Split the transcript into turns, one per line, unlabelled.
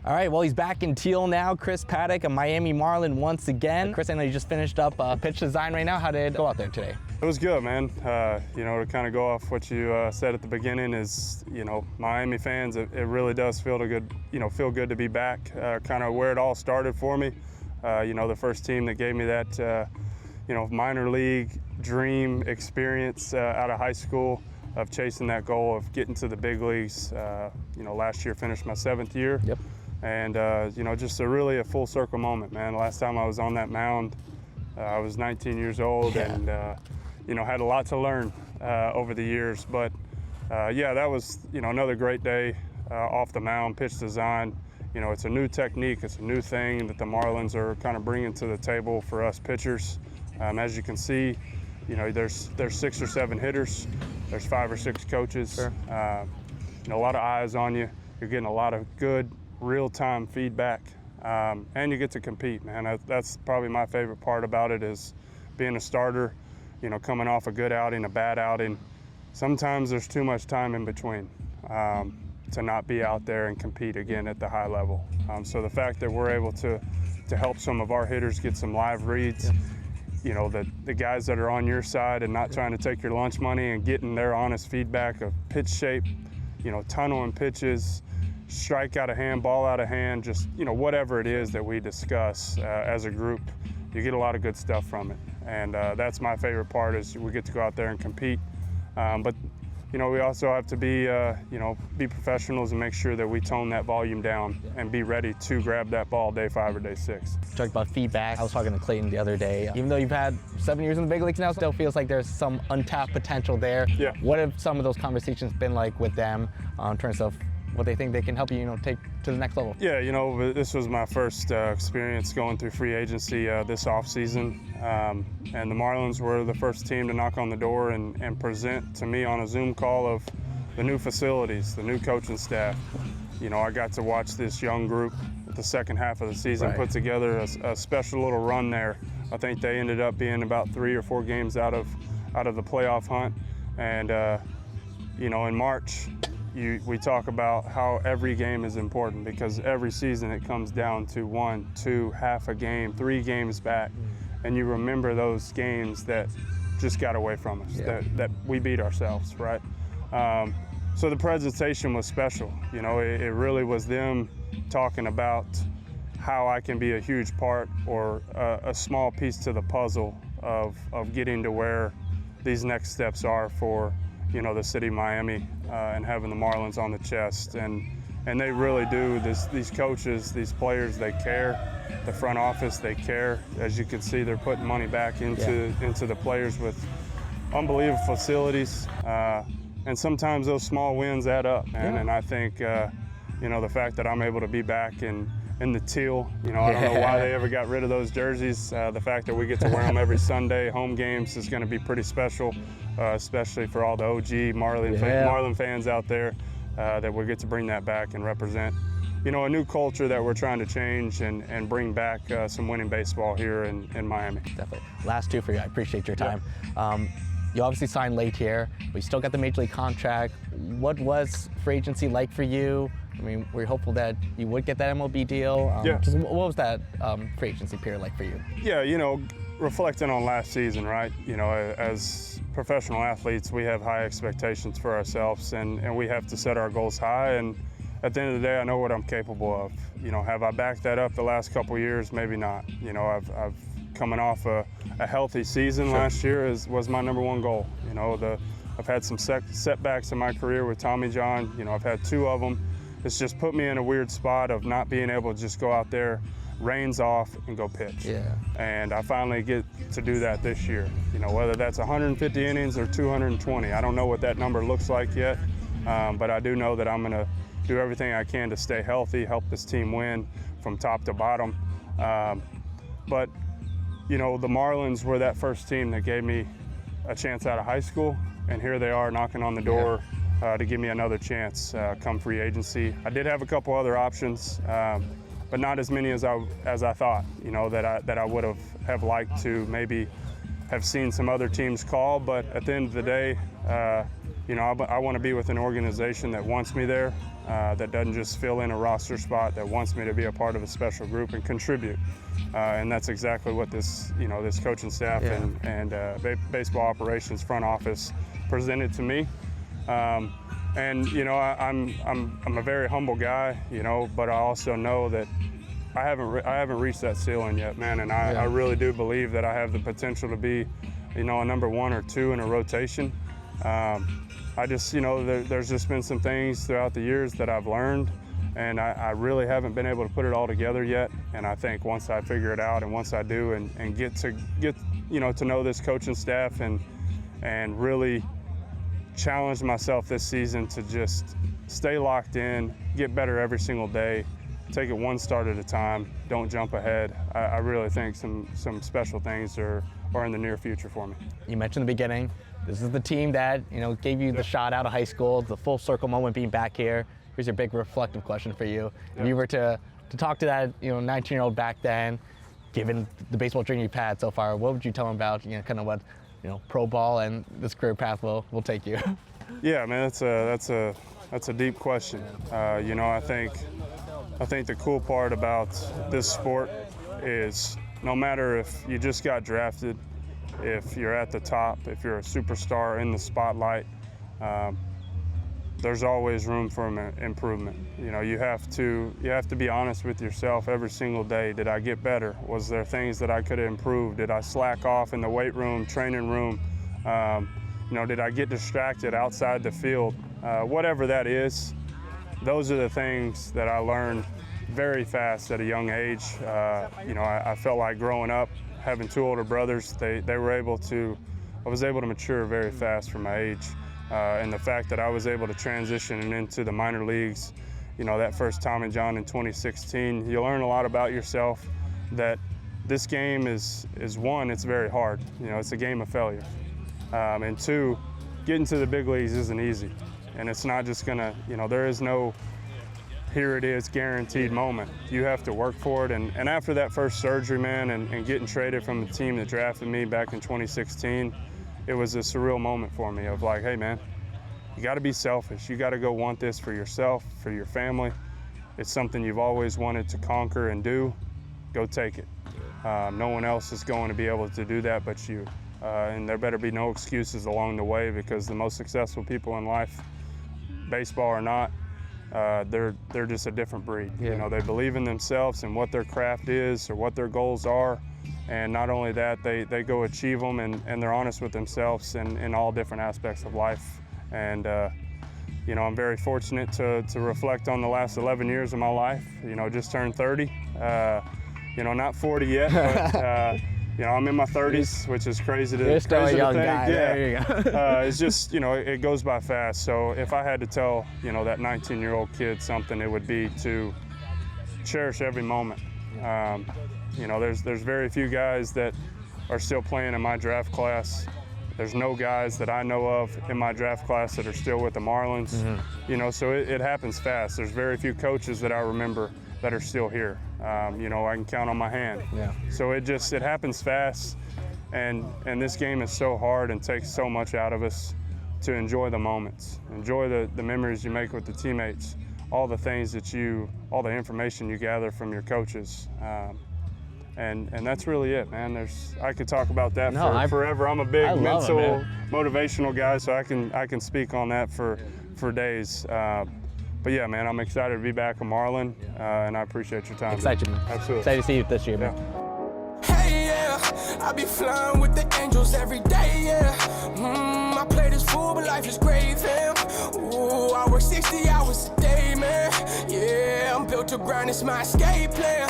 All right, well, he's back in teal now. Chris Paddack, a Miami Marlin once again. Chris, I know you just finished up pitch design right now. How did it go out there today?
It was good, man. To kind of go off what you said at the beginning is, Miami fans, it really does feel good to be back. Kind of where it all started for me. The first team that gave me that, minor league dream experience out of high school of chasing that goal of getting to the big leagues. Last year finished my 7th year.
Yep.
And, just really a full circle moment, man. Last time I was on that mound, I was 19 years old and, had a lot to learn over the years. But, that was, another great day off the mound, pitch design. It's a new technique. It's a new thing that the Marlins are kind of bringing to the table for us pitchers. As you can see, there's 6 or 7 hitters. There's 5 or 6 coaches.
Sure.
A lot of eyes on you. You're getting a lot of good real-time feedback, and you get to compete, man. That's probably my favorite part about it is being a starter, coming off a good outing, a bad outing. Sometimes there's too much time in between to not be out there and compete again at the high level. So the fact that we're able to help some of our hitters get some live reads, the guys that are on your side and not trying to take your lunch money and getting their honest feedback of pitch shape, tunneling pitches, strike out of hand, ball out of hand, just, whatever it is that we discuss as a group, you get a lot of good stuff from it. And that's my favorite part is we get to go out there and compete. But we also have to be professionals and make sure that we tone that volume down and be ready to grab that ball day 5 or day 6.
Talked about feedback. I was talking to Clayton the other day. Even though you've had 7 years in the big leagues now, still feels like there's some untapped potential there.
Yeah.
What have some of those conversations been like with them in terms of what they think they can help you, take to the next level?
Yeah, this was my first experience going through free agency this offseason. And the Marlins were the first team to knock on the door and present to me on a Zoom call of the new facilities, the new coaching staff. I got to watch this young group at the second half of the season put together a special little run there. I think they ended up being about 3 or 4 games out of the playoff hunt. And, in March, we talk about how every game is important because every season it comes down to 1, 2, half a game, 3 games back. And you remember those games that just got away from us, that we beat ourselves, right? So the presentation was special. It really was them talking about how I can be a huge part or a small piece to the puzzle of getting to where these next steps are for the city of Miami and having the Marlins on the chest. And they really do. These coaches, these players, they care. The front office, they care. As you can see, they're putting money back into the players with unbelievable facilities. And sometimes those small wins add up, man. And I think, the fact that I'm able to be back in the teal, I don't know why they ever got rid of those jerseys. The fact that we get to wear them every Sunday, home games, is going to be pretty special, especially for all the OG Marlin fans out there, that we get to bring that back and represent, a new culture that we're trying to change and bring back some winning baseball here in Miami.
Definitely. Last 2 for you. I appreciate your time. You obviously signed late here, but you still got the major league contract. What was free agency like for you? I mean, we're hopeful that you would get that MLB deal. What was that free agency period like for you?
Yeah, reflecting on last season, right? As professional athletes, we have high expectations for ourselves, and we have to set our goals high. And at the end of the day, I know what I'm capable of. Have I backed that up the last couple of years? Maybe not. I've coming off a healthy season last year was my #1 goal. I've had some setbacks in my career with Tommy John. I've had 2 of them. It's just put me in a weird spot of not being able to just go out there, reins off, and go pitch.
Yeah.
And I finally get to do that this year. Whether that's 150 innings or 220, I don't know what that number looks like yet, but I do know that I'm going to do everything I can to stay healthy, help this team win from top to bottom. But the Marlins were that first team that gave me a chance out of high school, and here they are knocking on the door to give me another chance come free agency. I did have a couple other options, but not as many as I thought. That I would have liked to maybe have seen some other teams call. But at the end of the day, I want to be with an organization that wants me there, that doesn't just fill in a roster spot, that wants me to be a part of a special group and contribute. And that's exactly what this coaching staff and baseball operations front office presented to me. And I'm a very humble guy, but I also know that I haven't reached that ceiling yet, man. And I really do believe that I have the potential to be, a number 1 or 2 in a rotation. I just, there's just been some things throughout the years that I've learned, and I really haven't been able to put it all together yet. And I think once I figure it out, and once I do, and get to know this coaching staff and really challenge myself this season to just stay locked in, get better every single day, take it one start at a time, don't jump ahead. I really think some special things are in the near future for me.
You mentioned in the beginning, this is the team that gave you the shot out of high school, the full circle moment being back here. Here's your big reflective question for you. If you were to talk to that 19-year-old back then, given the baseball journey you've had so far, what would you tell him about kind of what pro ball and this career path will take you?
Yeah, man, that's a deep question. I think the cool part about this sport is no matter if you just got drafted, if you're at the top, if you're a superstar in the spotlight, there's always room for improvement. You have to be honest with yourself every single day. Did I get better? Was there things that I could have improved? Did I slack off in the weight room, training room? Did I get distracted outside the field? Whatever that is, those are the things that I learned very fast at a young age. I felt like growing up, having 2 older brothers, I was able to mature very fast for my age. And the fact that I was able to transition into the minor leagues, that first Tommy John in 2016, you learn a lot about yourself, that this game is one, it's very hard. It's a game of failure. And 2, getting to the big leagues isn't easy. And it's not just gonna, there is no here it is guaranteed moment. You have to work for it. And after that first surgery, man, and getting traded from the team that drafted me back in 2016, it was a surreal moment for me of like, hey man, you gotta be selfish. You gotta go want this for yourself, for your family. It's something you've always wanted to conquer and do. Go take it. No one else is going to be able to do that but you. And there better be no excuses along the way, because the most successful people in life, baseball or not, they're just a different breed. They believe in themselves and what their craft is or what their goals are. And not only that, they go achieve them, and they're honest with themselves in all different aspects of life. And I'm very fortunate to reflect on the last 11 years of my life. Just turned 30. Not 40 yet, but I'm in my 30s, which is crazy to
You're still a young
think.
guy.
Yeah.
There you go.
It's just, it goes by fast. So if I had to tell, that 19-year-old kid something, it would be to cherish every moment. There's very few guys that are still playing in my draft class. There's no guys that I know of in my draft class that are still with the Marlins. Mm-hmm. So it happens fast. There's very few coaches that I remember that are still here. I can count on my hand.
Yeah.
So it happens fast, and this game is so hard and takes so much out of us to enjoy the moments, enjoy the memories you make with the teammates, all the things all the information you gather from your coaches. And that's really it, man. I could talk about that forever. I'm a big mental, motivational guy, so I can speak on that for days. But yeah, man, I'm excited to be back a Marlin, and I appreciate your time.
Excited, man.
Absolutely.
Excited to see you this year, man.
Hey, yeah, I be flying with the angels every day, yeah. I play this fool, but life is great, fam. Ooh, I work 60 hours a day, man. Yeah, I'm built to grind, it's my escape plan.